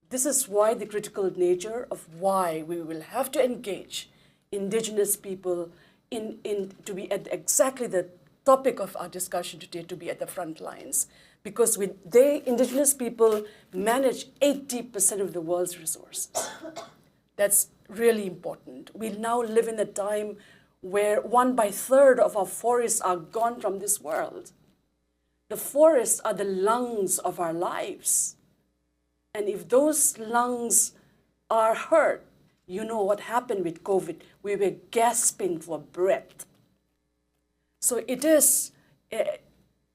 This is why the critical nature of why we will have to engage Indigenous people to be at exactly the topic of our discussion today, to be at the front lines. Because Indigenous people manage 80% of the world's resources. That's really important. We now live in a time where 1/3 of our forests are gone from this world. The forests are the lungs of our lives. And if those lungs are hurt, you know what happened with COVID. We were gasping for breath. So it is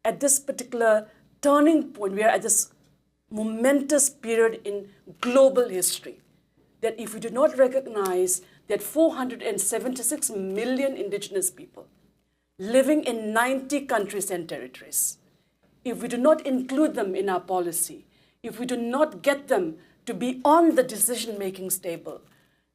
at this particular turning point, we are at this momentous period in global history, that if we do not recognize that 476 million Indigenous people living in 90 countries and territories, if we do not include them in our policy, if we do not get them to be on the decision-making table,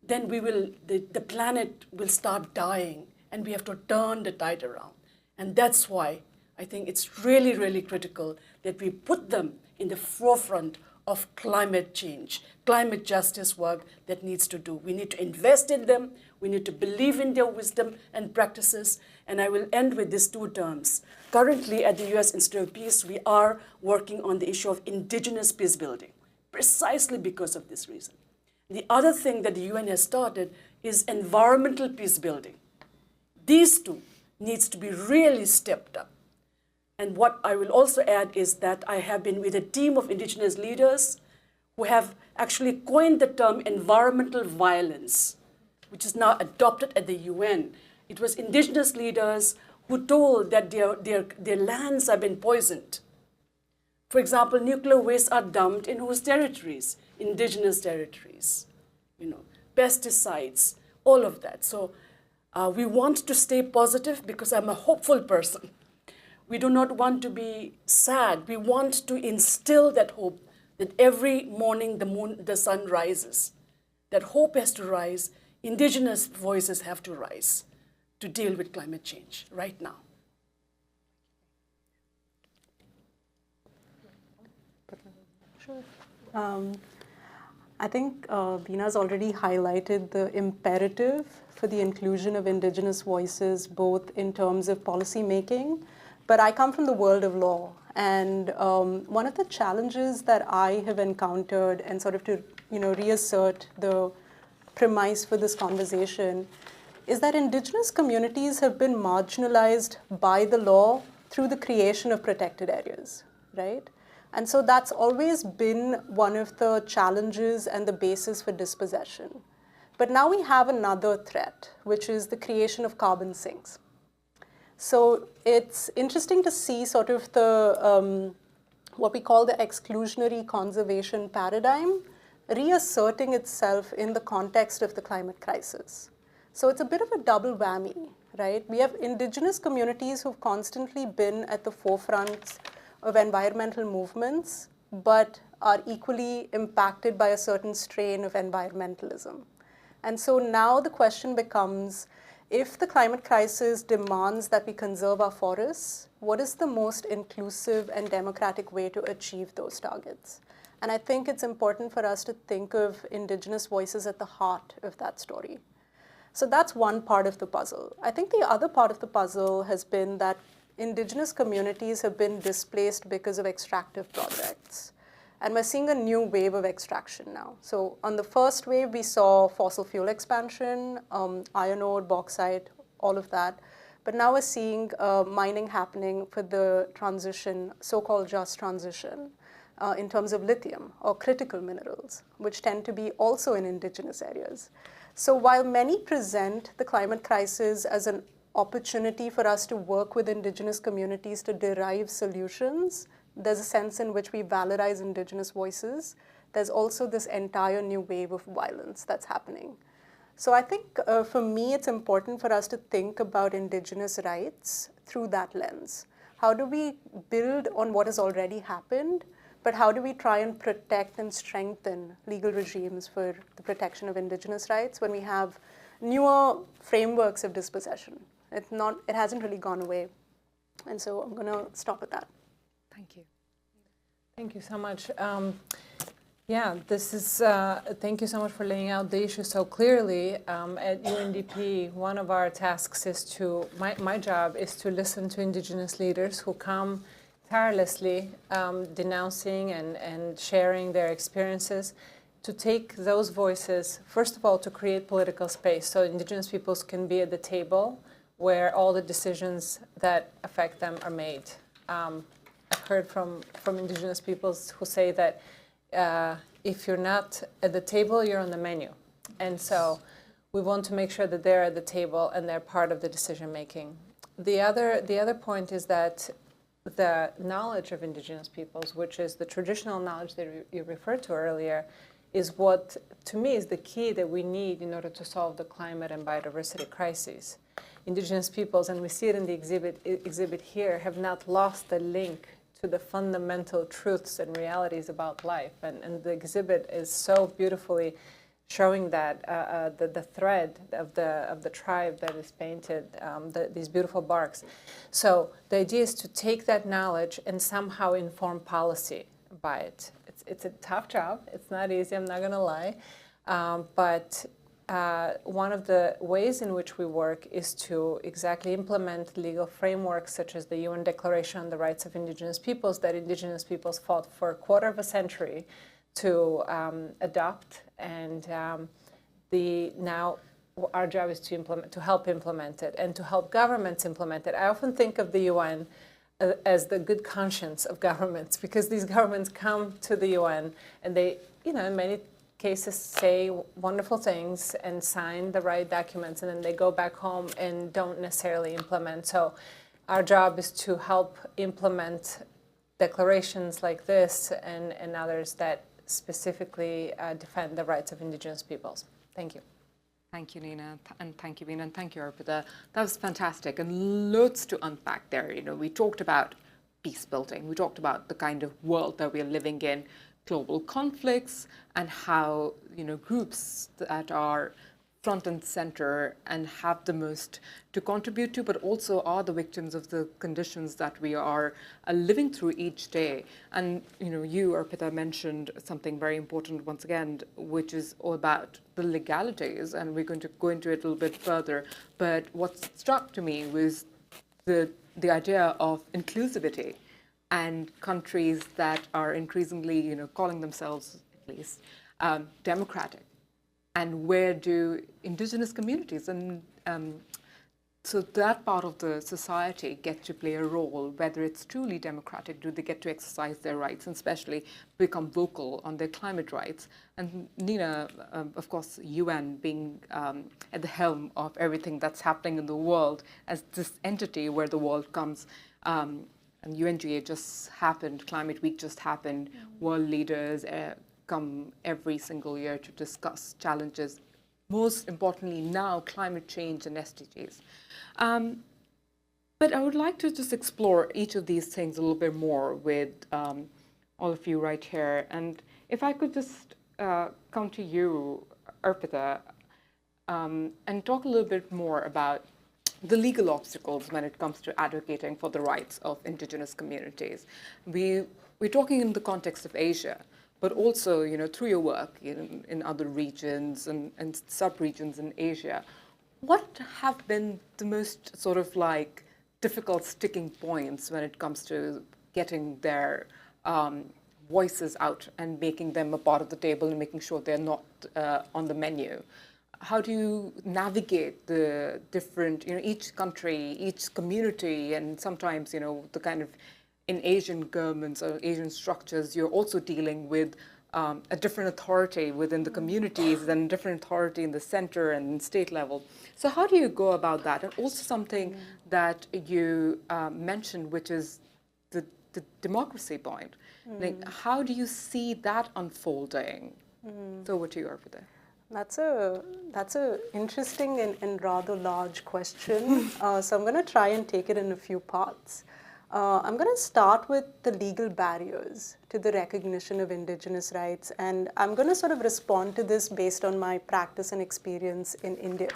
then the planet will start dying, and we have to turn the tide around. And that's why I think it's really, really critical that we put them in the forefront of climate change, climate justice work that needs to do. We need to invest in them. We need to believe in their wisdom and practices. And I will end with these two terms. Currently at the US Institute of Peace, we are working on the issue of indigenous peace building, precisely because of this reason. The other thing that the UN has started is environmental peace building. These two needs to be really stepped up. And what I will also add is that I have been with a team of Indigenous leaders who have actually coined the term environmental violence, which is now adopted at the UN. It was Indigenous leaders who told that their lands have been poisoned. For example, nuclear wastes are dumped in whose territories? Indigenous territories, pesticides, all of that. So we want to stay positive because I'm a hopeful person. We do not want to be sad. We want to instill that hope that every morning the sun rises. That hope has to rise. Indigenous voices have to rise to deal with climate change right now. Sure. I think Bina's already highlighted the imperative for the inclusion of Indigenous voices, both in terms of policy making, but I come from the world of law. And one of the challenges that I have encountered, and sort of to reassert the premise for this conversation, is that Indigenous communities have been marginalized by the law through the creation of protected areas, right? And so that's always been one of the challenges and the basis for dispossession. But now we have another threat, which is the creation of carbon sinks. So it's interesting to see sort of the, what we call the exclusionary conservation paradigm reasserting itself in the context of the climate crisis. So it's a bit of a double whammy, right? We have Indigenous communities who've constantly been at the forefront of environmental movements, but are equally impacted by a certain strain of environmentalism. And so now the question becomes, if the climate crisis demands that we conserve our forests, what is the most inclusive and democratic way to achieve those targets? And I think it's important for us to think of Indigenous voices at the heart of that story. So that's one part of the puzzle. I think the other part of the puzzle has been that Indigenous communities have been displaced because of extractive projects. And we're seeing a new wave of extraction now. So on the first wave, we saw fossil fuel expansion, iron ore, bauxite, all of that. But now we're seeing mining happening for the transition, so-called just transition, in terms of lithium or critical minerals, which tend to be also in Indigenous areas. So while many present the climate crisis as an opportunity for us to work with Indigenous communities to derive solutions, there's a sense in which we valorize Indigenous voices. There's also this entire new wave of violence that's happening. So I think for me, it's important for us to think about Indigenous rights through that lens. How do we build on what has already happened, but how do we try and protect and strengthen legal regimes for the protection of Indigenous rights when we have newer frameworks of dispossession? It hasn't really gone away. And so I'm going to stop at that. Thank you. Thank you so much. Yeah, this is, thank you so much for laying out the issue so clearly. At UNDP, one of our tasks is to, my job is to listen to Indigenous leaders who come tirelessly denouncing and sharing their experiences, to take those voices, first of all, to create political space so Indigenous peoples can be at the table where all the decisions that affect them are made. I've heard from Indigenous peoples who say that if you're not at the table, you're on the menu. And so we want to make sure that they're at the table and they're part of the decision making. The other point is that the knowledge of Indigenous peoples, which is the traditional knowledge that you referred to earlier, is what, to me, is the key that we need in order to solve the climate and biodiversity crises. Indigenous peoples, and we see it in the exhibit here, have not lost the link to the fundamental truths and realities about life. And the exhibit is so beautifully showing that, the thread of the tribe that is painted, these beautiful barks. So the idea is to take that knowledge and somehow inform policy by it. It's a tough job. It's not easy, I'm not gonna lie. But one of the ways in which we work is to exactly implement legal frameworks such as the UN Declaration on the Rights of Indigenous Peoples that Indigenous peoples fought for a quarter of a century to adopt, and now our job is to help implement it and to help governments implement it. I often think of the UN as the good conscience of governments, because these governments come to the UN and they, in many cases say wonderful things and sign the right documents, and then they go back home and don't necessarily implement. So our job is to help implement declarations like this and others that specifically defend the rights of Indigenous peoples. Thank you. Thank you, Nina, and thank you, Bina, and thank you, Arpitha. That was fantastic, and loads to unpack there. We talked about peace building. We talked about the kind of world that we're living in, global conflicts, and how groups that are front and center and have the most to contribute to, but also are the victims of the conditions that we are living through each day. And you, Arpitha, mentioned something very important once again, which is all about the legalities, and we're going to go into it a little bit further. But what struck to me was the idea of inclusivity, and countries that are increasingly, calling themselves at least democratic, and where do Indigenous communities and so that part of the society get to play a role, whether it's truly democratic, do they get to exercise their rights, and especially become vocal on their climate rights. And Nina, of course, UN being at the helm of everything that's happening in the world as this entity where the world comes, and UNGA just happened, Climate Week just happened, world leaders come every single year to discuss challenges, most importantly now, climate change and SDGs. But I would like to just explore each of these things a little bit more with all of you right here. And if I could just come to you, Arpitha, and talk a little bit more about the legal obstacles when it comes to advocating for the rights of Indigenous communities. We're talking in the context of Asia, but also, through your work in other regions and sub-regions in Asia, what have been the most sort of difficult sticking points when it comes to getting their voices out and making them a part of the table and making sure they're not on the menu? How do you navigate the different, each country, each community, and sometimes, the kind of, in Asian governments or Asian structures, you're also dealing with a different authority within the communities than a different authority in the center and state level. So how do you go about that? And also something that you mentioned, which is the democracy point. How do you see that unfolding? So over to you, Arpitha. That's a interesting and rather large question. So I'm going to try and take it in a few parts. I'm going to start with the legal barriers to the recognition of Indigenous rights, and I'm going to sort of respond to this based on my practice and experience in India.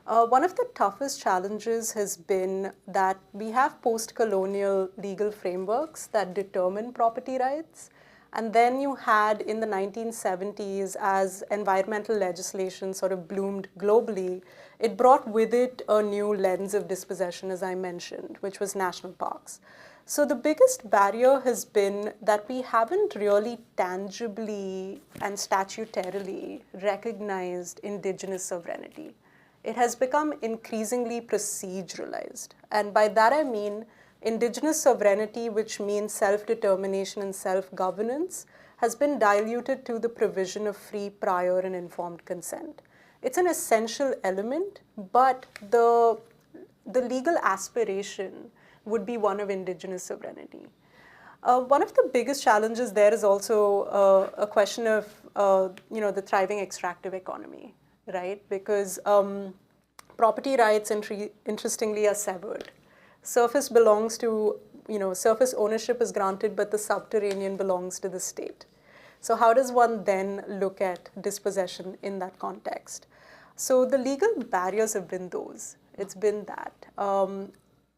One of the toughest challenges has been that we have post-colonial legal frameworks that determine property rights, And then you had in the 1970s, as environmental legislation sort of bloomed globally, it brought with it a new lens of dispossession, as I mentioned, which was national parks. So the biggest barrier has been that we haven't really tangibly and statutorily recognized indigenous sovereignty. It has become increasingly proceduralized. And by that I mean indigenous sovereignty, which means self-determination and self-governance, has been diluted to the provision of free, prior, and informed consent. It's an essential element, but the legal aspiration would be one of indigenous sovereignty. One of the biggest challenges there is also a question of the thriving extractive economy, right? Because property rights, interestingly, are severed. Surface belongs to, surface ownership is granted, but the subterranean belongs to the state. So how does one then look at dispossession in that context? So the legal barriers have been those. It's been that.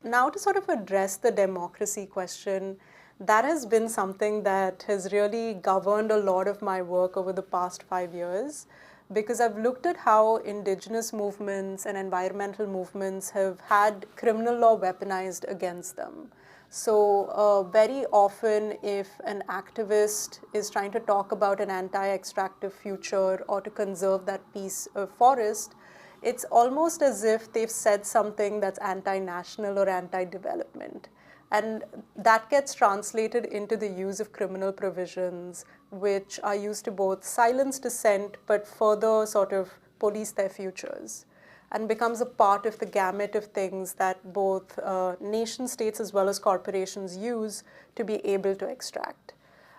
Now to sort of address the democracy question, that has been something that has really governed a lot of my work over the past 5 years, because I've looked at how indigenous movements and environmental movements have had criminal law weaponized against them. So very often if an activist is trying to talk about an anti-extractive future or to conserve that piece of forest, it's almost as if they've said something that's anti-national or anti-development. And that gets translated into the use of criminal provisions, which are used to both silence dissent, but further sort of police their futures, and becomes a part of the gamut of things that both nation states as well as corporations use to be able to extract.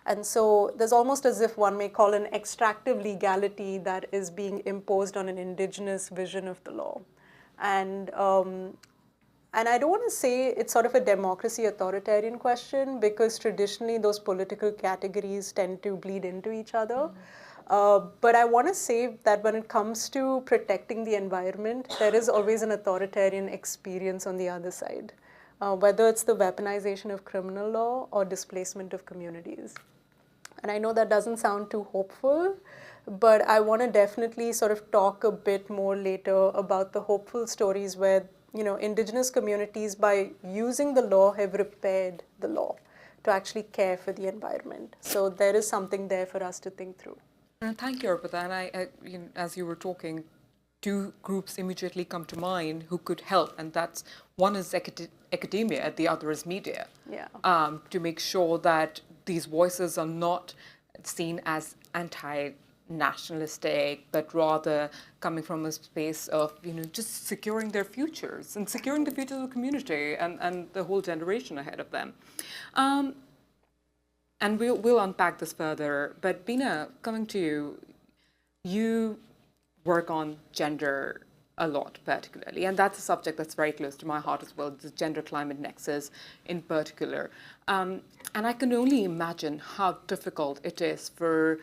And so there's almost as if one may call an extractive legality that is being imposed on an indigenous vision of the law. And I don't want to say it's sort of a democracy authoritarian question, because traditionally those political categories tend to bleed into each other. But I want to say that when it comes to protecting the environment, there is always an authoritarian experience on the other side, whether it's the weaponization of criminal law or displacement of communities. And I know that doesn't sound too hopeful, but I want to definitely sort of talk a bit more later about the hopeful stories where indigenous communities, by using the law, have repaired the law to actually care for the environment. So there is something there for us to think through. Thank you, Arpitha. And as you were talking, two groups immediately come to mind who could help, and that's one is academia, the other is media. Yeah. To make sure that these voices are not seen as anti-nationalistic, but rather coming from a space of just securing their futures and securing the futures of the community and the whole generation ahead of them. And we'll unpack this further. But Bina, coming to you, you work on gender a lot, particularly, and that's a subject that's very close to my heart as well, the gender-climate nexus in particular. And I can only imagine how difficult it is for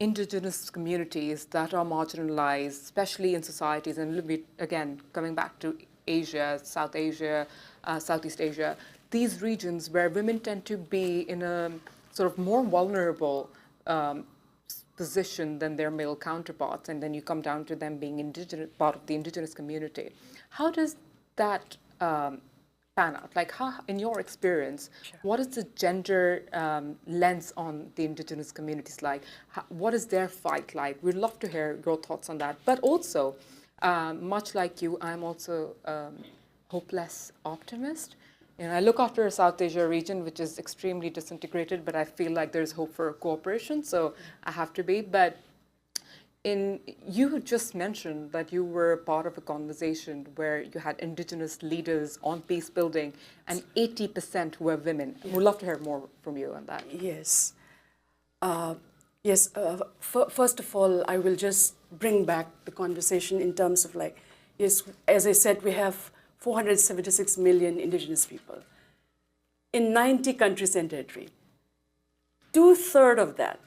indigenous communities that are marginalized, especially in societies, and again, coming back to Asia, South Asia, Southeast Asia, these regions where women tend to be in a sort of more vulnerable position than their male counterparts, and then you come down to them being part of the indigenous community. How does that pan out? Like, how, in your experience, sure, what is the gender lens on the indigenous communities like? What is their fight like? We'd love to hear your thoughts on that. But also, much like you, I'm also hopeless optimist. I look after a South Asia region, which is extremely disintegrated, but I feel like there's hope for cooperation, so I have to be. But you had just mentioned that you were part of a conversation where you had indigenous leaders on peace building, and 80% were women. Yeah. We'd love to hear more from you on that. Yes. Yes. First of all, I will just bring back the conversation in terms of yes, as I said, we have 476 million indigenous people in 90 countries and territories. 2/3 of that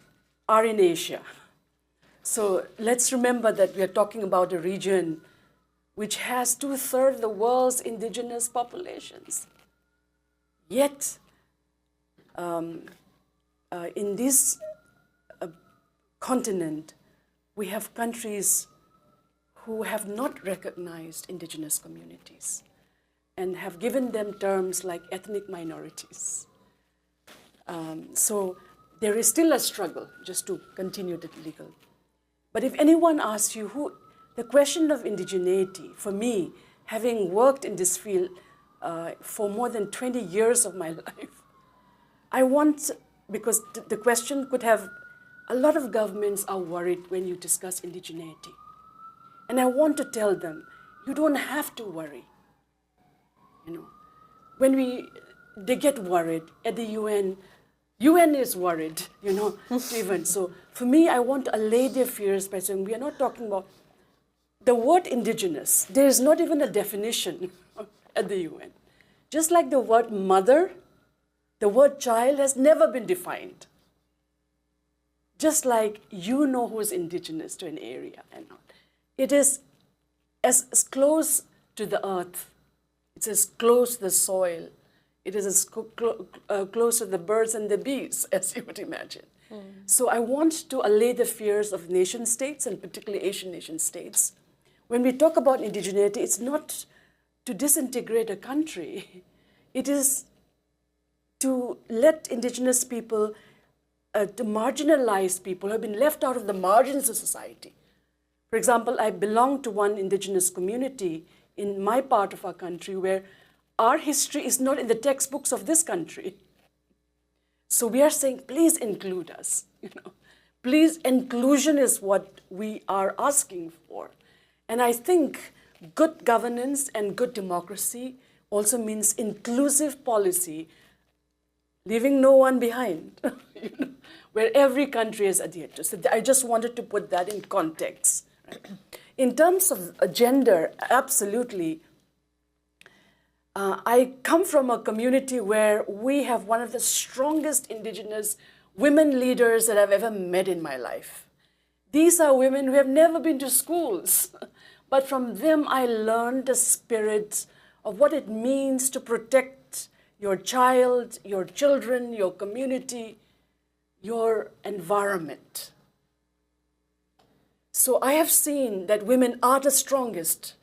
are in Asia. So let's remember that we are talking about a region which has 2/3 of the world's indigenous populations. Yet, in this continent, we have countries who have not recognized indigenous communities and have given them terms like ethnic minorities. So there is still a struggle, just to continue the legal. But if anyone asks you the question of indigeneity, for me, having worked in this field for more than 20 years of my life, I want, because the question could have, a lot of governments are worried when you discuss indigeneity. And I want to tell them, you don't have to worry. You know, when they get worried at the UN is worried, you know, even. So for me, I want to allay their fears by saying we are not talking about the word indigenous. There is not even a definition at the UN. Just like the word mother, the word child has never been defined. Just like you know who is indigenous to an area and not. It is as close to the earth. It's as close to the soil. It is as close to the birds and the bees as you would imagine. So I want to allay the fears of nation states, and particularly Asian nation states. When we talk about indigeneity, it's not to disintegrate a country. It is to let indigenous people, to marginalized people who have been left out of the margins of society. For example, I belong to one indigenous community in my part of our country where our history is not in the textbooks of this country. So we are saying, please include us. You know, please, inclusion is what we are asking for. And I think good governance and good democracy also means inclusive policy, leaving no one behind, you know, where every country is adhered to. So I just wanted to put that in context. Right? In terms of gender, absolutely. I come from a community where we have one of the strongest indigenous women leaders that I've ever met in my life. These are women who have never been to schools, but from them I learned the spirit of what it means to protect your child, your children, your community, your environment. So I have seen that women are the strongest.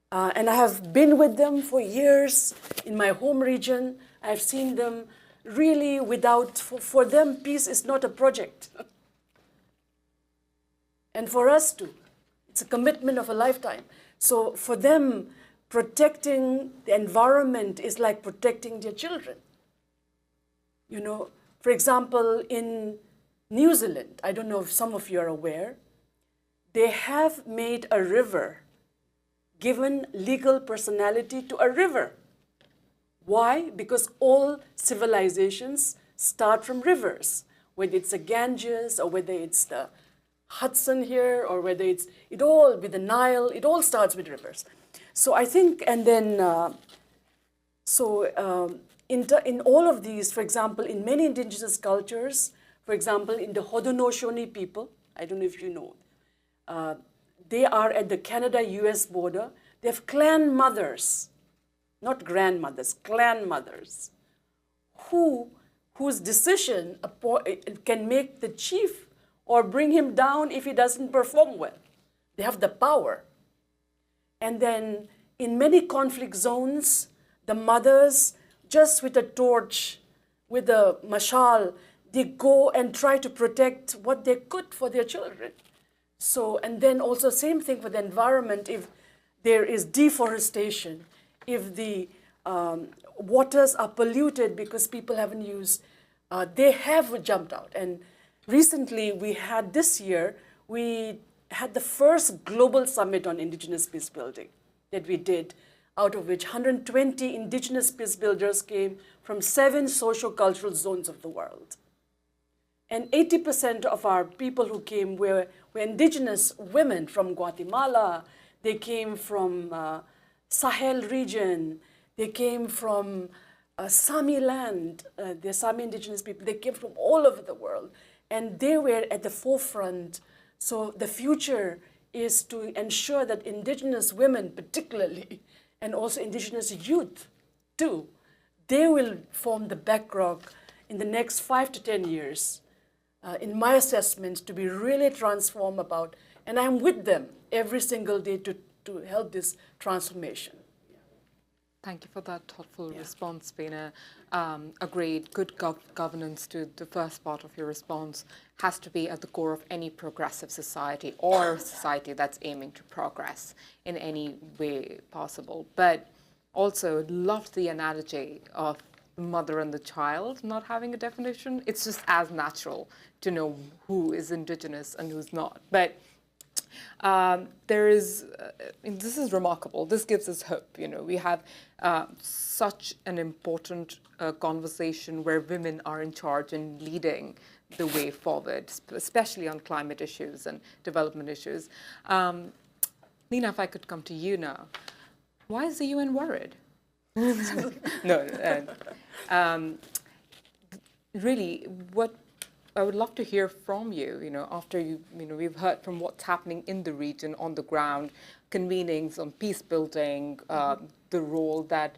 And I have been with them for years in my home region. I've seen them really for them, peace is not a project. And for us too, it's a commitment of a lifetime. So for them, protecting the environment is like protecting their children. You know, for example, in New Zealand, I don't know if some of you are aware, they have made a river, given legal personality to a river. Why? Because all civilizations start from rivers, whether it's the Ganges or whether it's the Hudson here or whether it's with the Nile, it all starts with rivers. So I think, and then, in all of these, for example, in many indigenous cultures, for example, in the Haudenosaunee people, I don't know if you know, they are at the Canada-US border. They have clan mothers, not grandmothers, clan mothers, whose decision can make the chief or bring him down if he doesn't perform well. They have the power. And then in many conflict zones, the mothers, just with a torch, with a mashal, they go and try to protect what they could for their children. So, and then also same thing for the environment. If there is deforestation, if the waters are polluted because people haven't used, they have jumped out. And recently this year, we had the first global summit on indigenous peace building that we did, out of which 120 indigenous peace builders came from 7 socio-cultural zones of the world. And 80% of our people who came were indigenous women from Guatemala. They came from Sahel region. They came from Sami land, the Sami indigenous people. They came from all over the world. And they were at the forefront. So the future is to ensure that indigenous women particularly, and also indigenous youth too, they will form the bedrock in the next 5 to 10 years, in my assessment, to be really transformed about, and I'm with them every single day to help this transformation. Thank you for that thoughtful response, Bina. Agreed. Good governance, to the first part of your response, has to be at the core of any progressive society or society that's aiming to progress in any way possible. But also loved the analogy of the mother and the child not having a definition. It's just as natural to know who is Indigenous and who's not. But there is, this is remarkable. This gives us hope. You know, we have such an important conversation where women are in charge and leading the way forward, especially on climate issues and development issues. Nina, if I could come to you now. Why is the UN worried? No, really, what I would love to hear from you, you know, after we've heard from what's happening in the region on the ground, convenings on peace building, the role that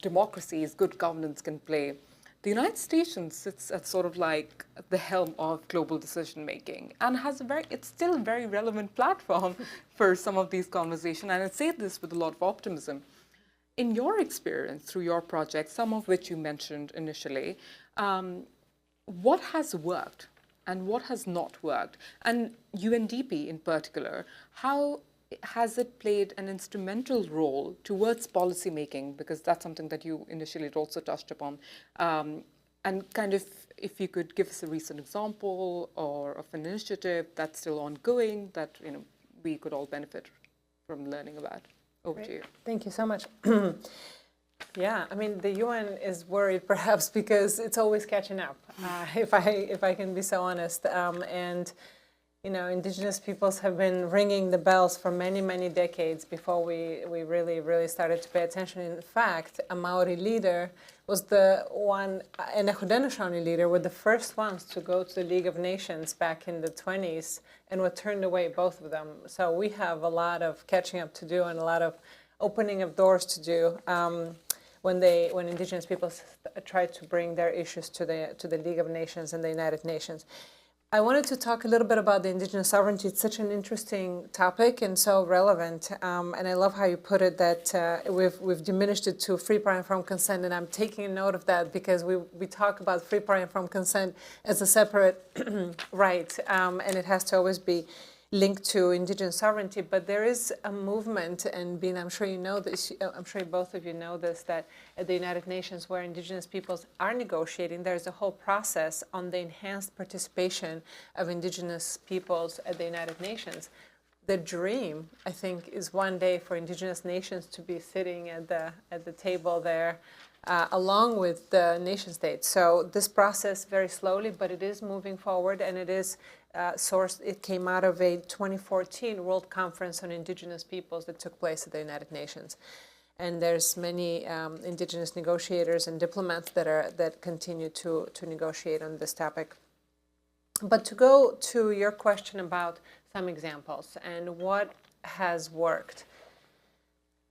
democracies, good governance can play. The United Nations sits at sort of like the helm of global decision making and has it's still a very relevant platform for some of these conversations. And I say this with a lot of optimism. In your experience through your project, some of which you mentioned initially, what has worked and what has not worked? And UNDP in particular, how has it played an instrumental role towards policy making? Because that's something that you initially also touched upon. And kind of, if you could give us a recent example or of an initiative that's still ongoing that we could all benefit from learning about. Over to you. Thank you so much. Yeah, I mean, the UN is worried perhaps because it's always catching up, if I can be so honest. And Indigenous peoples have been ringing the bells for many, many decades before we really started to pay attention. In fact, a Maori leader was the one, and a Haudenosaunee leader were the first ones to go to the League of Nations back in the 20s and were turned away, both of them. So we have a lot of catching up to do and a lot of opening of doors to do when Indigenous peoples try to bring their issues to the League of Nations and the United Nations. I wanted to talk a little bit about the Indigenous sovereignty. It's such an interesting topic and so relevant. And I love how you put it that we've diminished it to free, prior, and informed consent. And I'm taking a note of that because we talk about free, prior, and informed consent as a separate right. And it has to always be linked to Indigenous sovereignty. But there is a movement, and Bina, I'm sure you know this, I'm sure both of you know this, that at the United Nations where Indigenous peoples are negotiating, there's a whole process on the enhanced participation of Indigenous peoples at the United Nations. The dream, I think, is one day for Indigenous nations to be sitting at the table there along with the nation states. So this process very slowly, but it is moving forward, and it is it came out of a 2014 World Conference on Indigenous Peoples that took place at the United Nations. And there's many Indigenous negotiators and diplomats that continue to negotiate on this topic. But to go to your question about some examples and what has worked.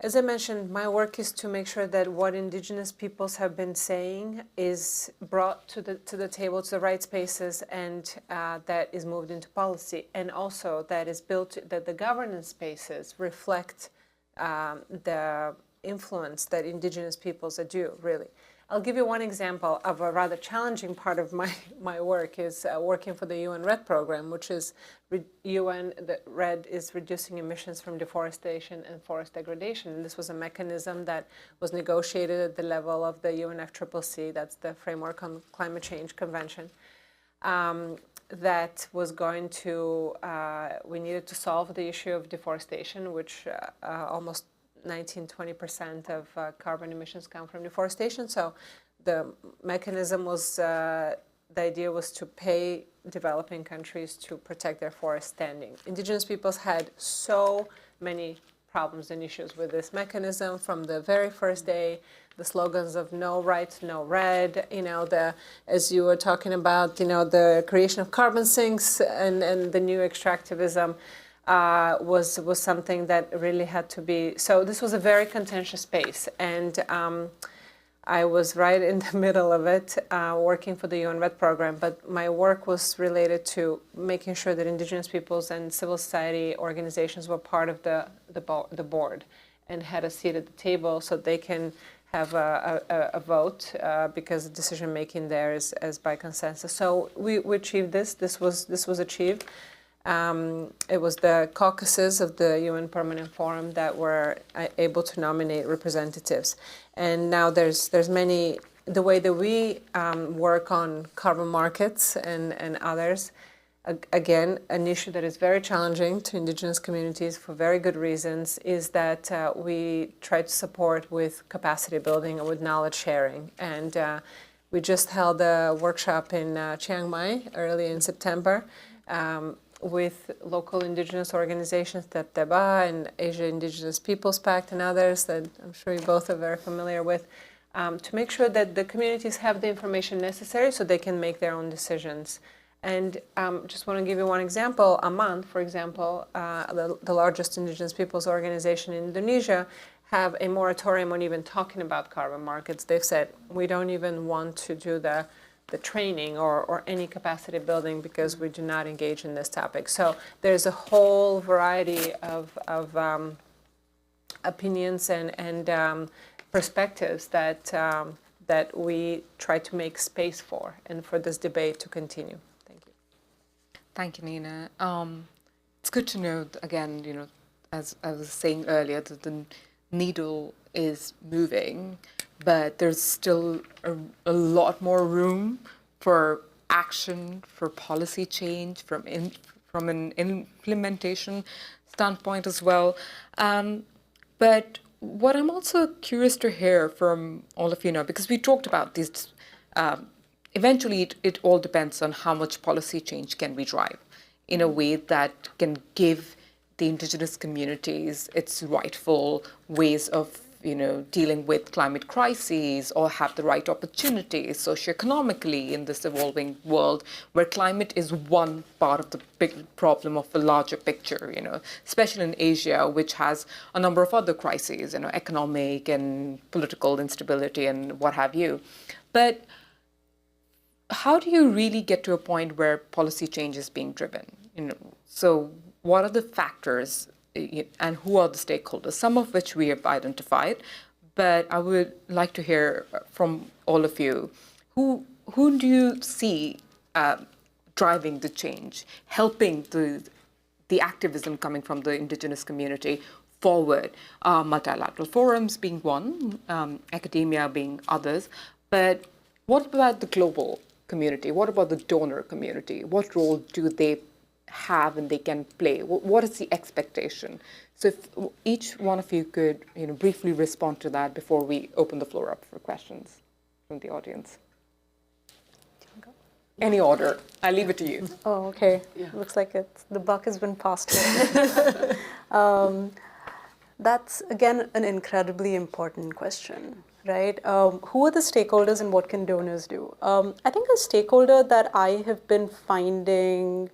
As I mentioned, my work is to make sure that what Indigenous peoples have been saying is brought to the table, to the right spaces, and that is moved into policy, and also that is built, that the governance spaces reflect the influence that Indigenous peoples do, really. I'll give you one example of a rather challenging part of my work is working for the UN RED program, which is the RED is reducing emissions from deforestation and forest degradation. And this was a mechanism that was negotiated at the level of the UNFCCC, that's the Framework on Climate Change Convention, that was going to, we needed to solve the issue of deforestation, which almost 19–20% of carbon emissions come from deforestation. So the mechanism was, the idea was to pay developing countries to protect their forest standing. Indigenous peoples had so many problems and issues with this mechanism from the very first day. The slogans of no right, no red, as you were talking about, the creation of carbon sinks and the new extractivism. Was something that really had to be, so this was a very contentious space. And I was right in the middle of it, working for the UN Red Program, but my work was related to making sure that Indigenous peoples and civil society organizations were part of the board and had a seat at the table so they can have a vote because the decision making there is by consensus. So we achieved this. This was achieved. It was the caucuses of the UN Permanent Forum that were able to nominate representatives. And now there's many, the way that we work on carbon markets and others, again, an issue that is very challenging to Indigenous communities for very good reasons is that we try to support with capacity building and with knowledge sharing. And we just held a workshop in Chiang Mai early in September with local Indigenous organizations, Teba and Asia Indigenous Peoples Pact and others that I'm sure you both are very familiar with, to make sure that the communities have the information necessary so they can make their own decisions. And just want to give you one example. Aman, for example, the largest Indigenous peoples organization in Indonesia, have a moratorium on even talking about carbon markets. They've said, we don't even want to do the training or any capacity building because we do not engage in this topic. So there's a whole variety of opinions and perspectives that we try to make space for and for this debate to continue. Thank you. Thank you, Nina. It's good to know, again, as I was saying earlier, that the needle is moving, but there's still a lot more room for action, for policy change, from an implementation standpoint as well. But what I'm also curious to hear from all of you now, because we talked about these, eventually it all depends on how much policy change can we drive in a way that can give the Indigenous communities its rightful ways of dealing with climate crises or have the right opportunities socioeconomically in this evolving world where climate is one part of the big problem of a larger picture, especially in Asia, which has a number of other crises, economic and political instability and what have you. But how do you really get to a point where policy change is being driven? So what are the factors and who are the stakeholders, some of which we have identified, but I would like to hear from all of you. Who do you see driving the change, helping the activism coming from the Indigenous community forward? Multilateral forums being one, academia being others, but what about the global community? What about the donor community? What role do they have and they can play? What is the expectation? So if each one of you could briefly respond to that before we open the floor up for questions from the audience. Any order. I'll leave it to you. Oh, okay. Yeah. Looks like the buck has been passed. That's, again, an incredibly important question, right? Who are the stakeholders and what can donors do? I think a stakeholder that I have been finding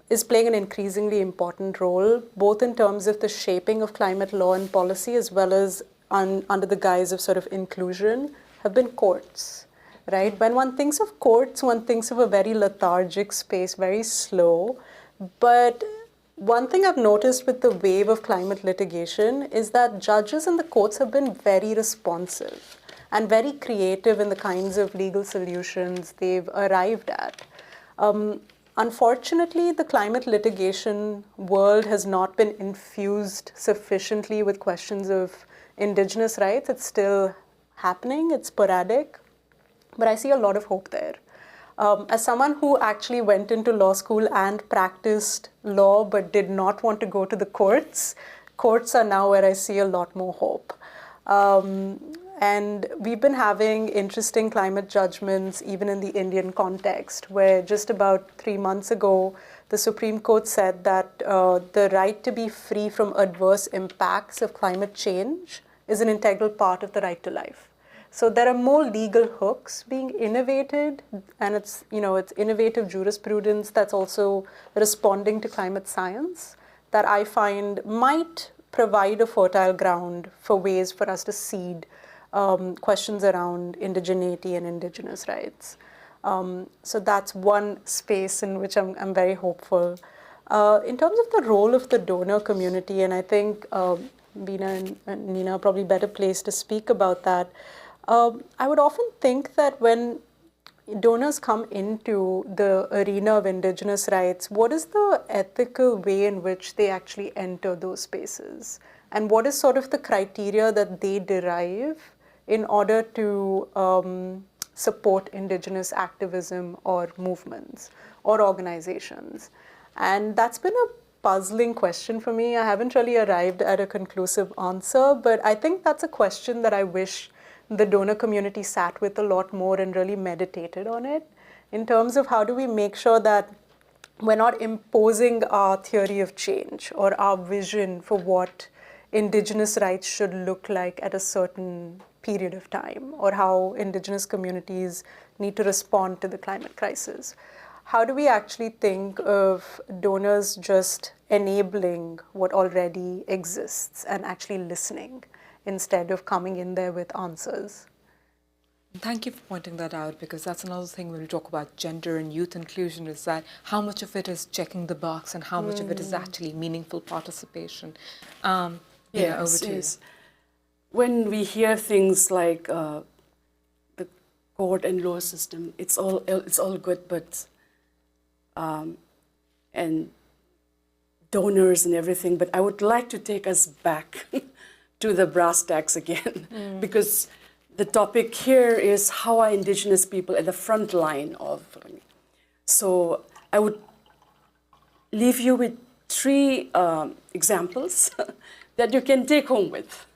is playing an increasingly important role, both in terms of the shaping of climate law and policy, as well as under the guise of sort of inclusion, have been courts, right? When one thinks of courts, one thinks of a very lethargic space, very slow. But one thing I've noticed with the wave of climate litigation is that judges in the courts have been very responsive and very creative in the kinds of legal solutions they've arrived at. Unfortunately, the climate litigation world has not been infused sufficiently with questions of Indigenous rights. It's still happening, it's sporadic, but I see a lot of hope there. As someone who actually went into law school and practiced law but did not want to go to the courts, courts are now where I see a lot more hope. And we've been having interesting climate judgments even in the Indian context, where just about 3 months ago, the Supreme Court said that the right to be free from adverse impacts of climate change is an integral part of the right to life. So there are more legal hooks being innovated, and it's innovative jurisprudence that's also responding to climate science that I find might provide a fertile ground for ways for us to seed questions around indigeneity and indigenous rights. So that's one space in which I'm very hopeful. In terms of the role of the donor community, and I think Bina and Nina are probably better placed to speak about that, I would often think that when donors come into the arena of indigenous rights, what is the ethical way in which they actually enter those spaces? And what is sort of the criteria that they derive in order to support indigenous activism or movements or organizations? And that's been a puzzling question for me. I haven't really arrived at a conclusive answer, but I think that's a question that I wish the donor community sat with a lot more and really meditated on it, in terms of how do we make sure that we're not imposing our theory of change or our vision for what indigenous rights should look like at a certain period of time, or how indigenous communities need to respond to the climate crisis. How do we actually think of donors just enabling what already exists and actually listening, instead of coming in there with answers? Thank you for pointing that out, because that's another thing when we talk about gender and youth inclusion, is that how much of it is checking the box and how much of it is actually meaningful participation. Yeah, over to you. When we hear things like the court and law system, it's all good, but and donors and everything, but I would like to take us back to the brass tacks again, because the topic here is how are indigenous people at the front line of. So I would leave you with 3 examples that you can take home with.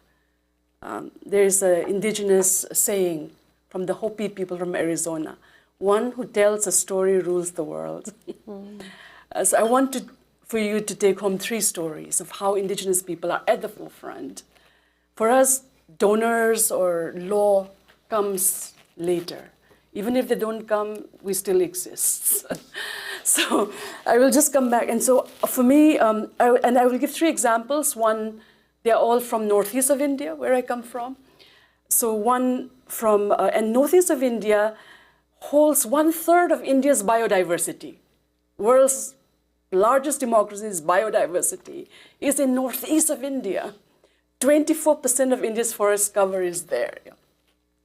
There's an indigenous saying from the Hopi people from Arizona: "One who tells a story rules the world." So I want for you to take home 3 stories of how indigenous people are at the forefront. For us, donors or law comes later. Even if they don't come, we still exist. So I will just come back. And so for me, I will give 3 examples. One, they're all from northeast of India, where I come from. So one from, and northeast of India holds 1/3 of India's biodiversity. World's largest democracy's biodiversity is in northeast of India. 24% of India's forest cover is there.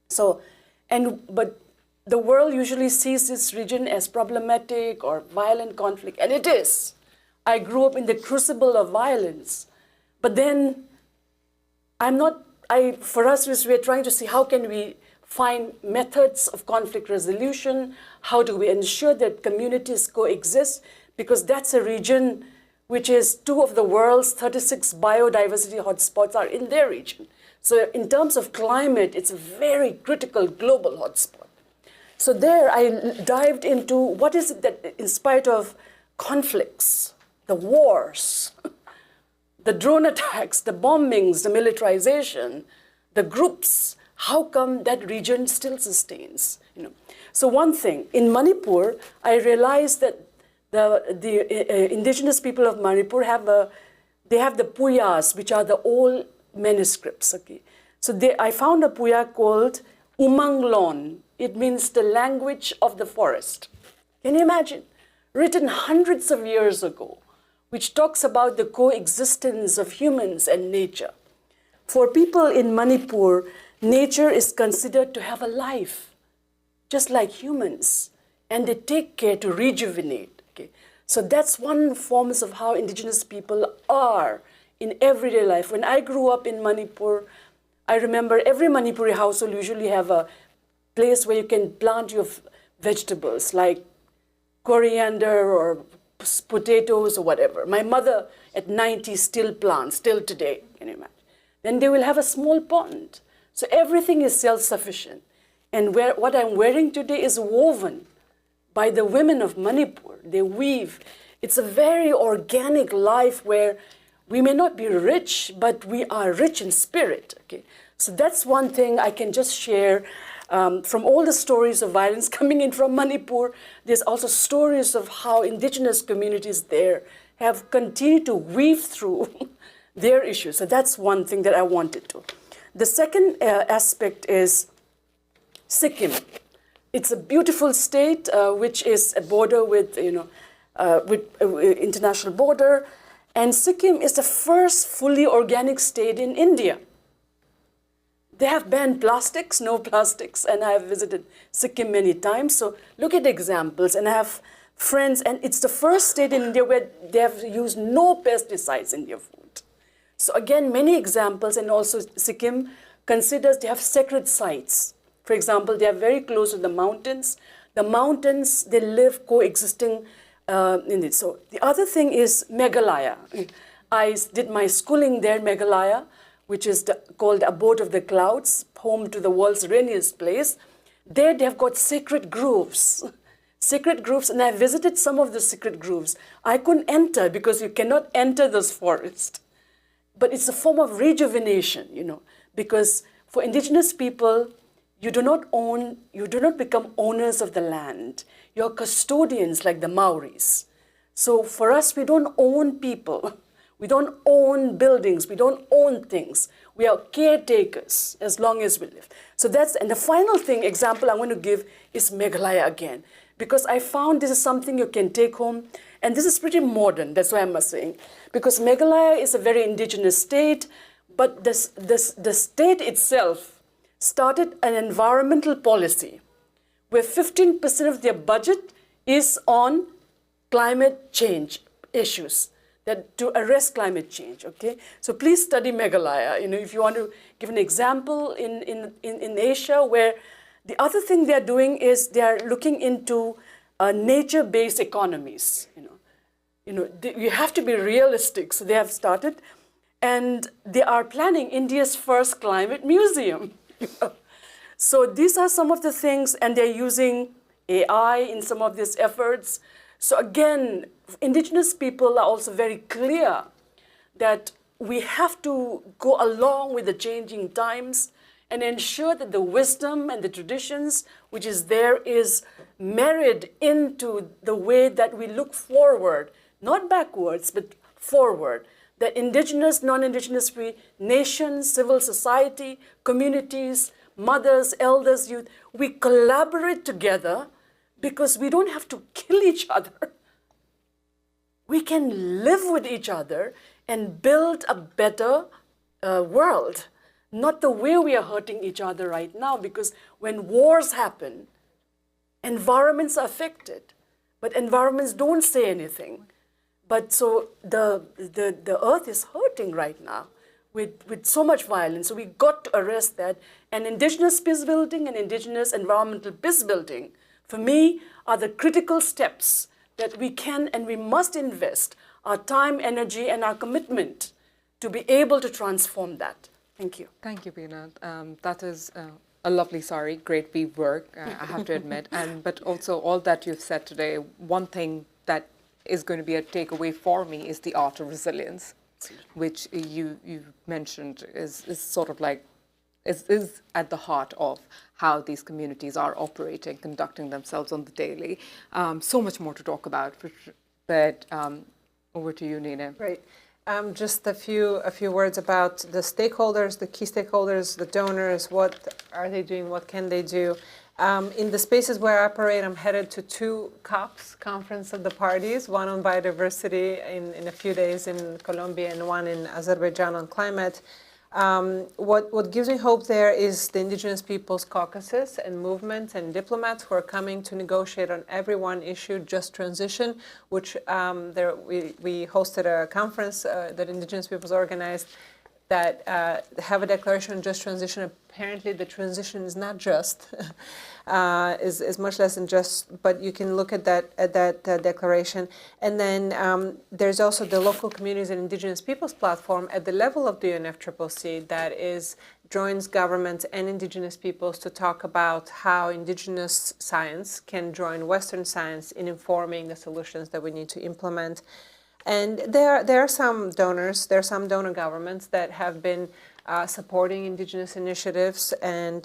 So, but the world usually sees this region as problematic or violent conflict, and it is. I grew up in the crucible of violence, but then for us, we're trying to see how can we find methods of conflict resolution, how do we ensure that communities coexist, because that's a region which is 2 of the world's 36 biodiversity hotspots are in their region. So in terms of climate, it's a very critical global hotspot. So there I dived into what is it that, in spite of conflicts, the wars, the drone attacks, the bombings, the militarization, the groups, how come that region still sustains? So one thing, in Manipur, I realized that the indigenous people of Manipur have the puyas, which are the old manuscripts. Okay, so I found a puya called Umanglon. It means the language of the forest. Can you imagine? Written hundreds of years ago, which talks about the coexistence of humans and nature. For people in Manipur, nature is considered to have a life, just like humans, and they take care to rejuvenate. Okay? So that's one form of how indigenous people are in everyday life. When I grew up in Manipur, I remember every Manipuri household usually have a place where you can plant your vegetables, like coriander or potatoes or whatever. My mother at 90 still plants, till today, can you imagine? Then they will have a small pond. So everything is self-sufficient. And what I'm wearing today is woven by the women of Manipur. They weave. It's a very organic life where we may not be rich, but we are rich in spirit. Okay? So that's one thing I can just share. From all the stories of violence coming in from Manipur, there's also stories of how indigenous communities there have continued to weave through their issues. So that's one thing that I wanted to. The second aspect is Sikkim. It's a beautiful state which is a border with, international border, and Sikkim is the first fully organic state in India. They have banned plastics, no plastics, and I have visited Sikkim many times. So look at examples, and I have friends, and it's the first state in India where they have used no pesticides in their food. So again, many examples, and also Sikkim considers they have sacred sites. For example, they are very close to the mountains. The mountains, they live coexisting in it. So the other thing is Meghalaya. I did my schooling there, Meghalaya, which is called Abode of the Clouds, home to the world's rainiest place. There they have got sacred groves. Sacred groves, and I visited some of the sacred groves. I couldn't enter because you cannot enter this forest. But it's a form of rejuvenation, because for indigenous people, you do not become owners of the land. You're custodians like the Maoris. So for us, we don't own people. We don't own buildings. We don't own things. We are caretakers as long as we live. So and the final example I want to give is Meghalaya again, because I found this is something you can take home, and this is pretty modern, that's why I'm saying, because Meghalaya is a very indigenous state, but the state itself started an environmental policy where 15% of their budget is on climate change issues, to arrest climate change, okay? So please study Meghalaya, if you want to give an example in Asia, where the other thing they're doing is they're looking into nature-based economies, you have to be realistic, so they have started, and they are planning India's first climate museum. So these are some of the things, and they're using AI in some of these efforts. So again, indigenous people are also very clear that we have to go along with the changing times and ensure that the wisdom and the traditions which is there is married into the way that we look forward, not backwards, but forward. That indigenous, non-indigenous nations, civil society, communities, mothers, elders, youth, we collaborate together because we don't have to kill each other. We can live with each other and build a better world. Not the way we are hurting each other right now, because when wars happen, environments are affected, but environments don't say anything. But so the earth is hurting right now with so much violence. So we got to arrest that. And indigenous peace building and indigenous environmental peace building, for me, are the critical steps that we can and we must invest our time, energy, and our commitment to be able to transform that. Thank you. Thank you, Bina. That is a lovely great deep work, I have to admit. But also all that you've said today, one thing that is going to be a takeaway for me is the art of resilience, which you mentioned is sort of like, is at the heart of how these communities are operating, conducting themselves on the daily. So much more to talk about, but over to you, Nina. Right. Just a few words about the stakeholders, the key stakeholders, the donors. What are they doing? What can they do? In the spaces where I operate, I'm headed to 2 COPs, Conference of the Parties, one on biodiversity in a few days in Colombia and one in Azerbaijan on climate. What gives me hope there is the indigenous peoples caucuses and movements and diplomats who are coming to negotiate on every one issue, just transition, which we hosted a conference that indigenous peoples organized that have a declaration on just transition. Apparently the transition is not just, is much less than just, but you can look at that declaration. And then there's also the local communities and indigenous peoples platform at the level of the UNFCCC that joins governments and indigenous peoples to talk about how indigenous science can join Western science in informing the solutions that we need to implement. And there are some donors, there are some donor governments that have been supporting indigenous initiatives, and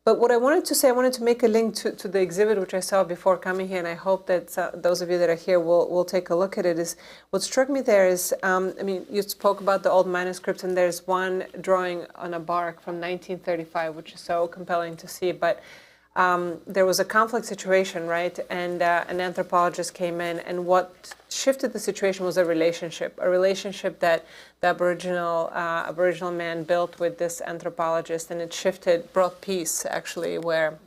But what I wanted to say, I wanted to make a link to the exhibit which I saw before coming here, and I hope that those of you that are here will take a look at it. Is what struck me there is, I mean, you spoke about the old manuscripts, and there's one drawing on a bark from 1935, which is so compelling to see. But there was a conflict situation, right? And an anthropologist came in, and what shifted the situation was a relationship that the Aboriginal man built with this anthropologist, and it brought peace, actually, where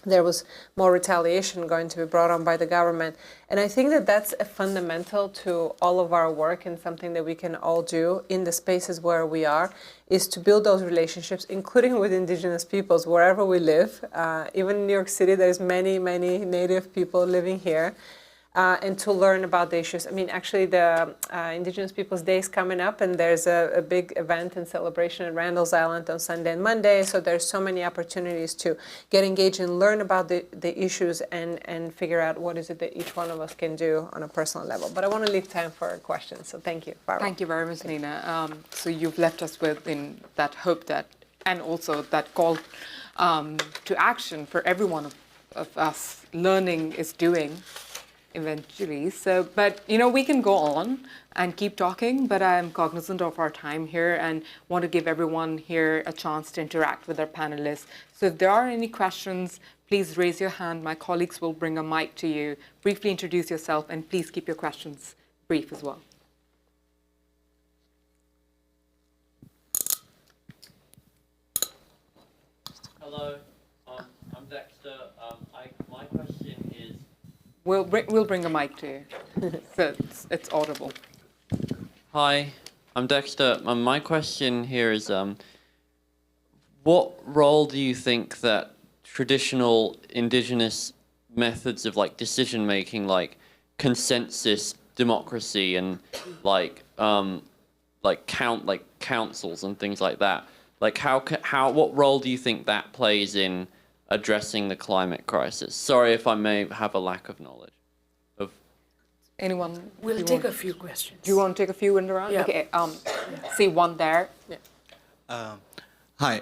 there was more retaliation going to be brought on by the government. And I think that that's a fundamental to all of our work, and something that we can all do in the spaces where we are, is to build those relationships, including with Indigenous peoples, wherever we live. Even in New York City, there's many, many Native people living here. And to learn about the issues. I mean, actually, the Indigenous Peoples Day is coming up, and there's a big event and celebration at Randall's Island on Sunday and Monday. So there's so many opportunities to get engaged and learn about the issues and figure out what is it that each one of us can do on a personal level. But I want to leave time for questions. So thank you, Farwa. Thank you very much, Nina. So you've left us with in that hope that, and also that call to action for every one of us. Learning is doing. Eventually. So, but we can go on and keep talking, but I'm cognizant of our time here and want to give everyone here a chance to interact with our panelists. So if there are any questions, please raise your hand. My colleagues will bring a mic to you. Briefly introduce yourself, and please keep your questions brief as well. Hello, I'm Dexter. My question is... We'll bring a mic to you, so it's audible. Hi, I'm Dexter. My question here is, what role do you think that traditional Indigenous methods of decision-making, like consensus democracy and councils and things like that, what role do you think that plays in addressing the climate crisis? Sorry if I may have a lack of knowledge. Anyone? We'll take a few questions. Do you want to take a few in the round? Yeah. Okay, see one there. Hi,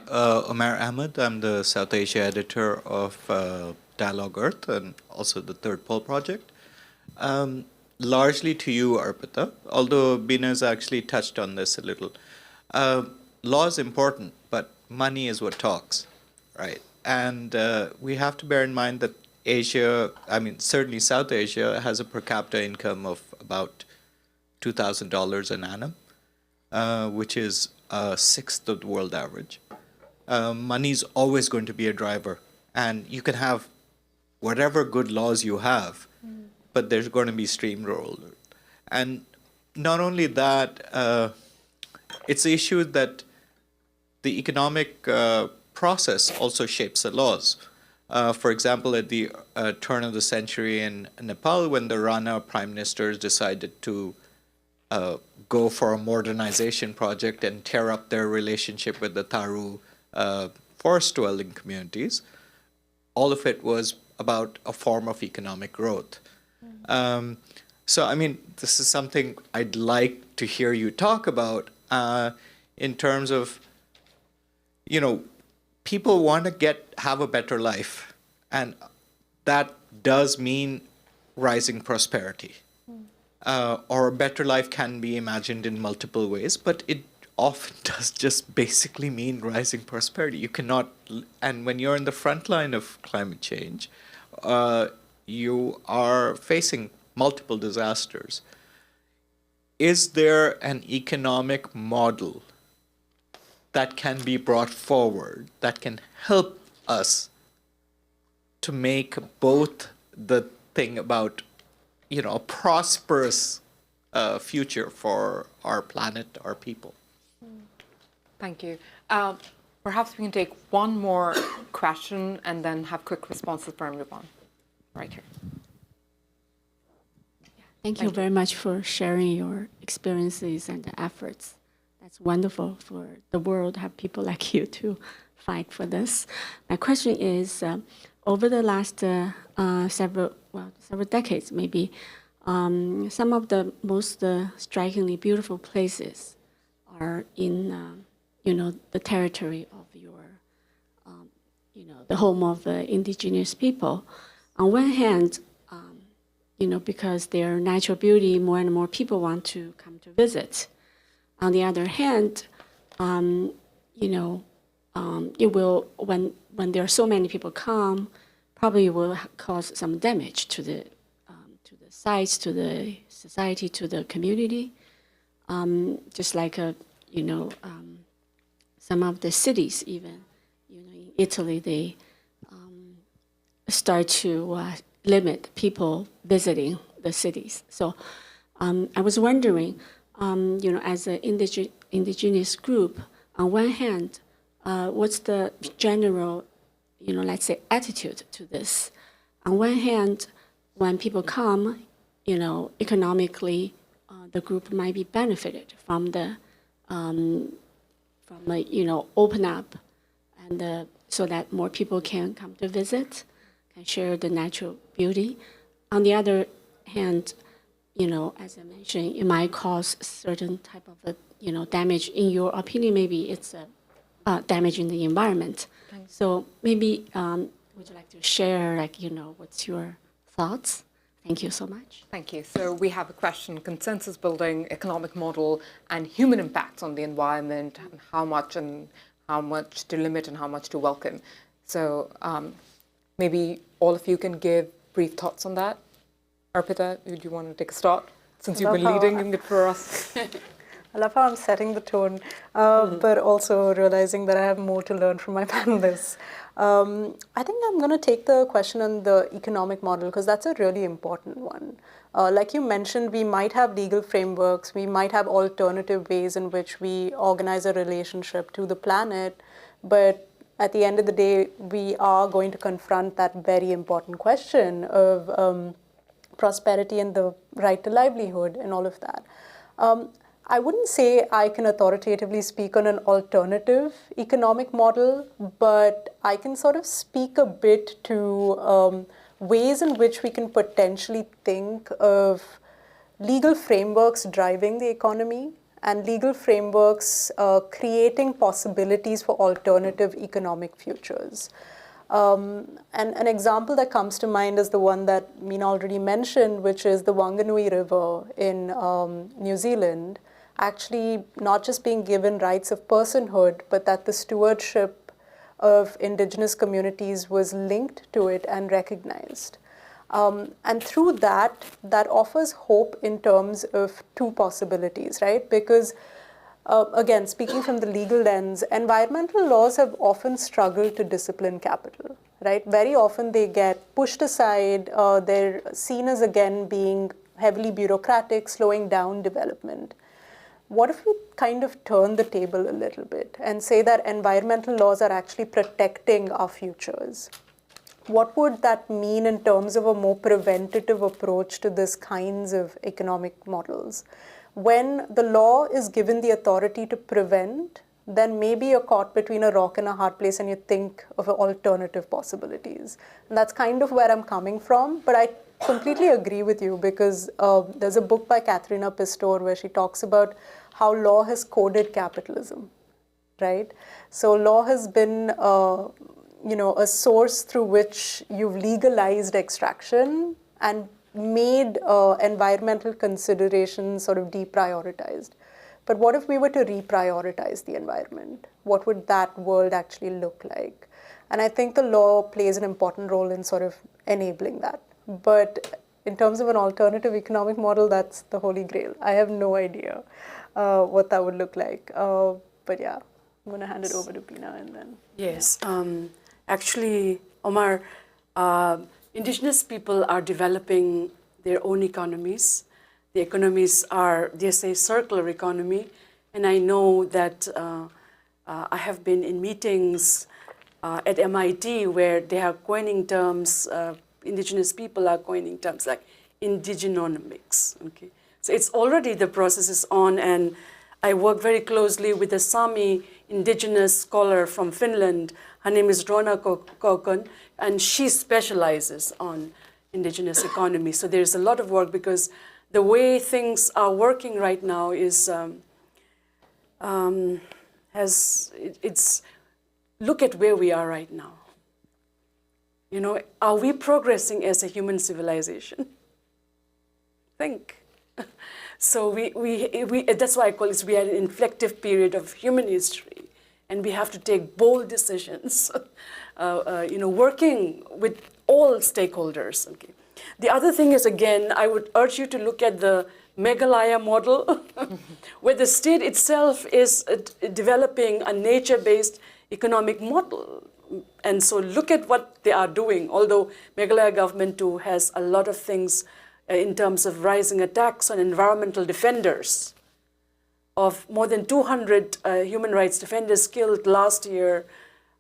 Farwa Aamer. I'm the South Asia editor of Dialogue Earth and also the Third Pole Project. Largely to you, Arpitha, although Bina has actually touched on this a little. Law is important, but money is what talks, right? And we have to bear in mind that Asia, certainly South Asia, has a per capita income of about $2,000 an annum, which is a sixth of the world average. Money is always going to be a driver. And you can have whatever good laws you have, but there's going to be steamrolled. And not only that, it's the issue that the economic process also shapes the laws. For example, at the turn of the century in Nepal, when the Rana prime ministers decided to go for a modernization project and tear up their relationship with the Tharu forest-dwelling communities, all of it was about a form of economic growth. So, this is something I'd like to hear you talk about in terms of, people want to have a better life, and that does mean rising prosperity. Or a better life can be imagined in multiple ways, but it often does just basically mean rising prosperity. You cannot, and when you're in the front line of climate change, you are facing multiple disasters. Is there an economic model that can be brought forward that can help us to make both the thing about, a prosperous future for our planet, our people? Thank you. Perhaps we can take one more question and then have quick responses from everyone. Right here. Thank you very much for sharing your experiences and efforts. That's wonderful for the world to have people like you to fight for this. My question is, over the last several decades, maybe, some of the most strikingly beautiful places are in, the territory of your the home of the indigenous people. On one hand, because their natural beauty, more and more people want to come to visit. On the other hand, it will, when there are so many people come, probably will cause some damage to the sites, to the society, to the community. Just like some of the cities, even in Italy, they start to limit people visiting the cities. So I was wondering, as an indigenous group, on one hand, what's the general, let's say, attitude to this? On one hand, when people come, economically, the group might be benefited from the open up, and so that more people can come to visit, can share the natural beauty. On the other hand, as I mentioned, it might cause certain type of damage. In your opinion, maybe it's damage in the environment. So maybe would you like to share, what's your thoughts? Thank you so much. Thank you. So we have a question: consensus building, economic model, and human impacts on the environment, and how much to limit and how much to welcome. So maybe all of you can give brief thoughts on that. Arpitha, do you want to take a start, since you've been leading it for us? I love how I'm setting the tone, but also realizing that I have more to learn from my panelists. I think I'm going to take the question on the economic model, because that's a really important one. Like you mentioned, we might have legal frameworks, we might have alternative ways in which we organize a relationship to the planet, but at the end of the day, we are going to confront that very important question of prosperity and the right to livelihood and all of that. I wouldn't say I can authoritatively speak on an alternative economic model, but I can sort of speak a bit to ways in which we can potentially think of legal frameworks driving the economy and legal frameworks creating possibilities for alternative economic futures. And an example that comes to mind is the one that Mina already mentioned, which is the Wanganui River in New Zealand, actually not just being given rights of personhood, but that the stewardship of indigenous communities was linked to it and recognized. And through that offers hope in terms of two possibilities, right? Because again, speaking from the legal lens, environmental laws have often struggled to discipline capital, right? Very often they get pushed aside, they're seen as, again, being heavily bureaucratic, slowing down development. What if we kind of turn the table a little bit and say that environmental laws are actually protecting our futures? What would that mean in terms of a more preventative approach to this kinds of economic models? When the law is given the authority to prevent, then maybe you're caught between a rock and a hard place and you think of alternative possibilities. And that's kind of where I'm coming from, but I completely agree with you, because there's a book by Katharina Pistor where she talks about how law has coded capitalism, right? So law has been a source through which you've legalized extraction and made environmental considerations sort of deprioritized. But what if we were to reprioritize the environment? What would that world actually look like? And I think the law plays an important role in sort of enabling that. But in terms of an alternative economic model, that's the holy grail. I have no idea what that would look like. But yeah, I'm going to hand it over to Bina and then. Yes. Actually, Omar, indigenous people are developing their own economies. The economies are, they say, circular economy. And I know that I have been in meetings at MIT where they are coining terms, indigenous people are coining terms like indigenomics. Okay? So it's already, the process is on, and I work very closely with a Sami indigenous scholar from Finland. Her name is Rona Kokon, and she specializes on indigenous economy. So there's a lot of work, because the way things are working right now is, look at where we are right now. You know, are we progressing as a human civilization? Think. So that's why I call it, we are in an inflective period of human history, and we have to take bold decisions, you know, working with all stakeholders. Okay. The other thing is, again, I would urge you to look at the Meghalaya model, where the state itself is developing a nature-based economic model. And so look at what they are doing, although Meghalaya government too has a lot of things in terms of rising attacks on environmental defenders. Of more than 200 human rights defenders killed last year,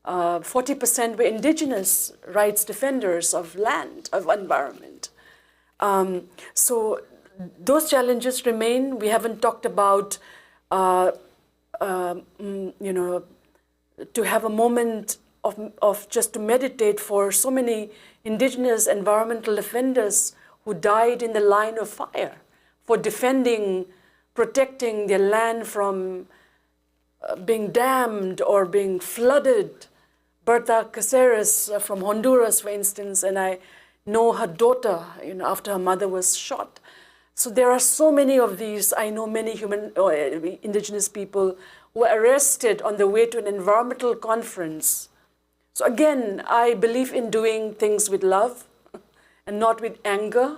40% were indigenous rights defenders of land, of environment. So those challenges remain. We haven't talked about, you know, to have a moment of just to meditate for so many indigenous environmental defenders who died in the line of fire for defending, protecting their land from being dammed or being flooded. Berta Caceres from Honduras, for instance, and I know her daughter, you know, after her mother was shot. So there are so many of these. I know many indigenous people who were arrested on the way to an environmental conference. So again, I believe in doing things with love and not with anger.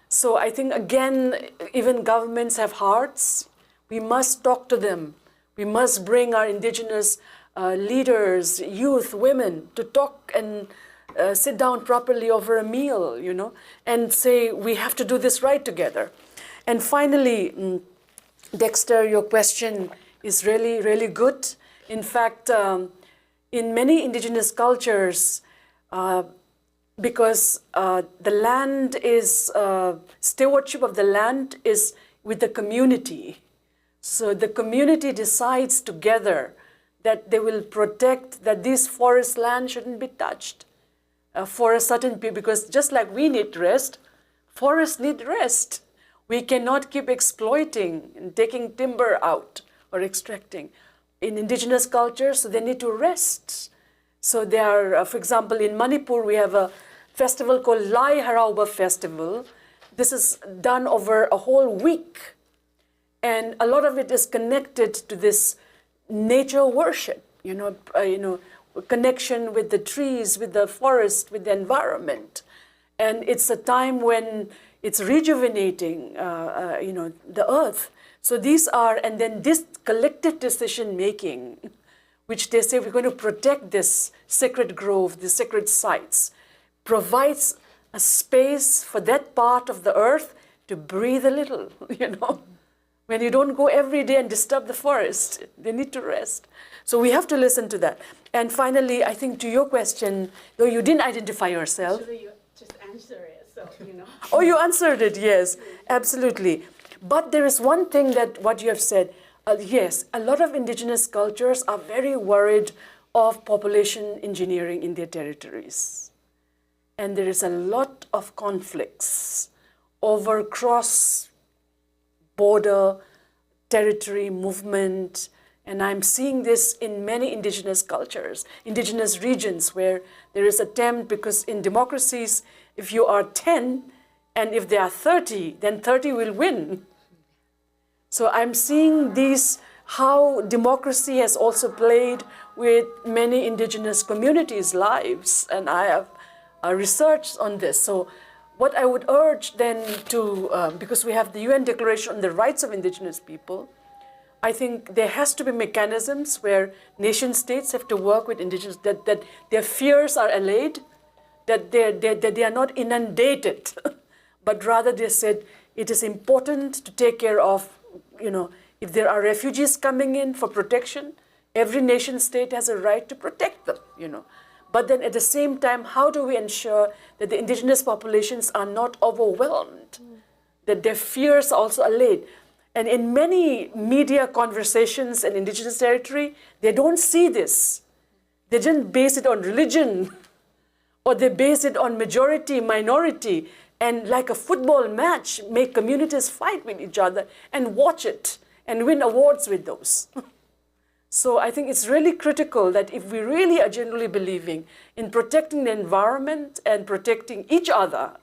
So I think, again, even governments have hearts. We must talk to them. We must bring our indigenous leaders, youth, women, to talk and sit down properly over a meal, you know, and say, we have to do this right together. And finally, Dexter, your question is really, really good. In fact, in many indigenous cultures, because the land is, stewardship of the land is with the community. So the community decides together that they will protect, that this forest land shouldn't be touched for a certain period, because just like we need rest, forests need rest. We cannot keep exploiting and taking timber out or extracting. In indigenous cultures, so they need to rest. So they are, for example, in Manipur, we have a festival called Lai Harauba Festival. This is done over a whole week. And a lot of it is connected to this nature worship, you know, connection with the trees, with the forest, with the environment. And it's a time when it's rejuvenating, you know, the earth. So these are, and then this collective decision-making, which they say we're going to protect this sacred grove, the sacred sites, provides a space for that part of the earth to breathe a little, you know. When you don't go every day and disturb the forest, they need to rest. So we have to listen to that. And finally, I think to your question, though you didn't identify yourself. Actually, you just answer it, so, you know. Oh, you answered it, yes, absolutely. But there is one thing that what you have said, yes, a lot of indigenous cultures are very worried of population engineering in their territories. And there is a lot of conflicts over cross-border territory movement. And I'm seeing this in many indigenous cultures, indigenous regions, where there is attempt, because in democracies, if you are 10, and if there are 30, then 30 will win. So I'm seeing these, how democracy has also played with many indigenous communities' lives. And I have researched on this. So what I would urge then to, because we have the UN Declaration on the Rights of Indigenous People, I think there has to be mechanisms where nation states have to work with indigenous, that their fears are allayed, that they are not inundated, but rather they said it is important to take care of, you know, if there are refugees coming in for protection, every nation state has a right to protect them, you know. But then at the same time, how do we ensure that the indigenous populations are not overwhelmed, that their fears are also allayed? And in many media conversations in indigenous territory, they don't see this. They didn't base it on religion, or they base it on majority, minority, and like a football match, make communities fight with each other and watch it and win awards with those. So I think it's really critical that if we really are genuinely believing in protecting the environment and protecting each other,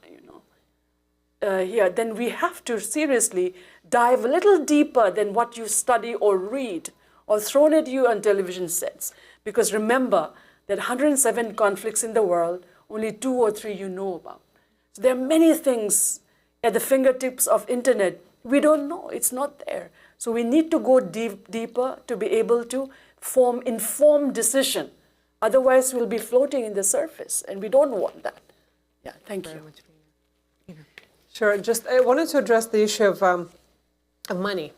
here, then we have to seriously dive a little deeper than what you study or read or thrown at you on television sets. Because remember that 107 conflicts in the world, only 2 or 3 you know about. So there are many things at the fingertips of internet we don't know. It's not there. So we need to go deeper to be able to form informed decision. Otherwise, we'll be floating in the surface, and we don't want that. Yeah, thank you. Sure. Just I wanted to address the issue of money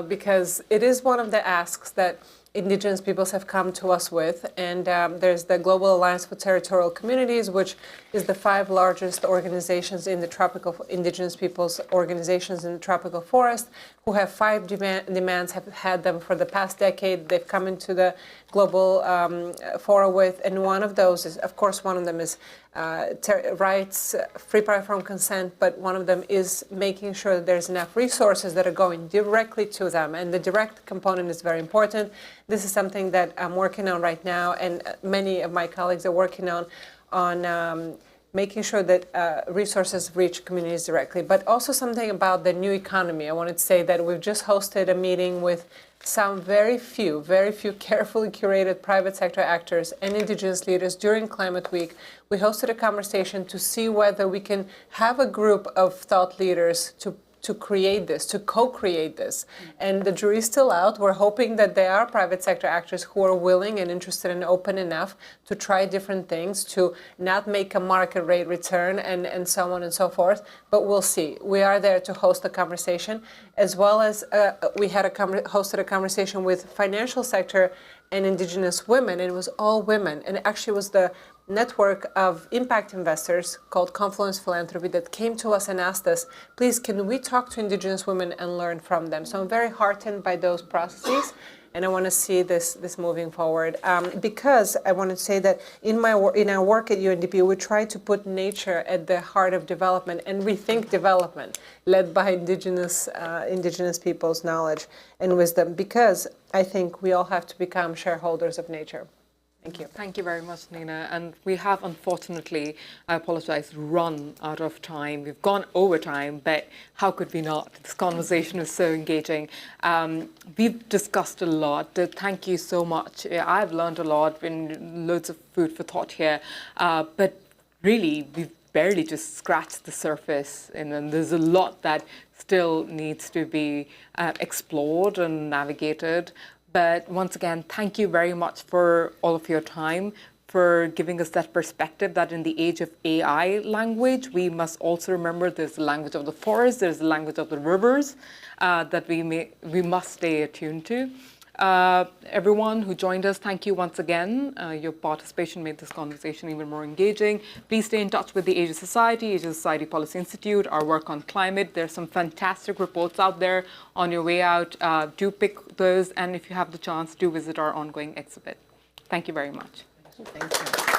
because it is one of the asks that Indigenous peoples have come to us with, and there's the Global Alliance for Territorial Communities, which is the 5 largest organizations in the tropical Indigenous peoples organizations in the tropical forest, who have 5 demands, have had them for the past decade. They've come into the global forum with, and one of those is, of course, one of them is rights, free prior from consent, but one of them is making sure that there's enough resources that are going directly to them, and the direct component is very important. This is something that I'm working on right now, and many of my colleagues are working on making sure that resources reach communities directly, but also something about the new economy. I wanted to say that we've just hosted a meeting with some very few carefully curated private sector actors and Indigenous leaders during Climate Week. We hosted a conversation to see whether we can have a group of thought leaders to create this, to co-create this. And the jury's still out. We're hoping that there are private sector actors who are willing and interested and open enough to try different things, to not make a market rate return and so on and so forth. But we'll see. We are there to host a conversation, as well as we had hosted a conversation with financial sector and Indigenous women, and it was all women. And actually it was the network of impact investors called Confluence Philanthropy that came to us and asked us, please, can we talk to Indigenous women and learn from them? So I'm very heartened by those processes, and I want to see this moving forward. Because I want to say that in our work at UNDP, we try to put nature at the heart of development and rethink development, led by Indigenous people's knowledge and wisdom, because I think we all have to become shareholders of nature. Thank you. Thank you very much, Nina. And we have, unfortunately, I apologize, run out of time. We've gone over time, but how could we not? This conversation was so engaging. We've discussed a lot. Thank you so much. I've learned a lot, and loads of food for thought here. But really, we've barely just scratched the surface, and then there's a lot that still needs to be explored and navigated. But once again, thank you very much for all of your time, for giving us that perspective that in the age of AI language, we must also remember there's the language of the forest, there's the language of the rivers that we must stay attuned to. Everyone who joined us, thank you once again. Your participation made this conversation even more engaging. Please stay in touch with the Asia Society, Asia Society Policy Institute, our work on climate. There's some fantastic reports out there on your way out. Do pick those, and if you have the chance, do visit our ongoing exhibit. Thank you very much. Thank you.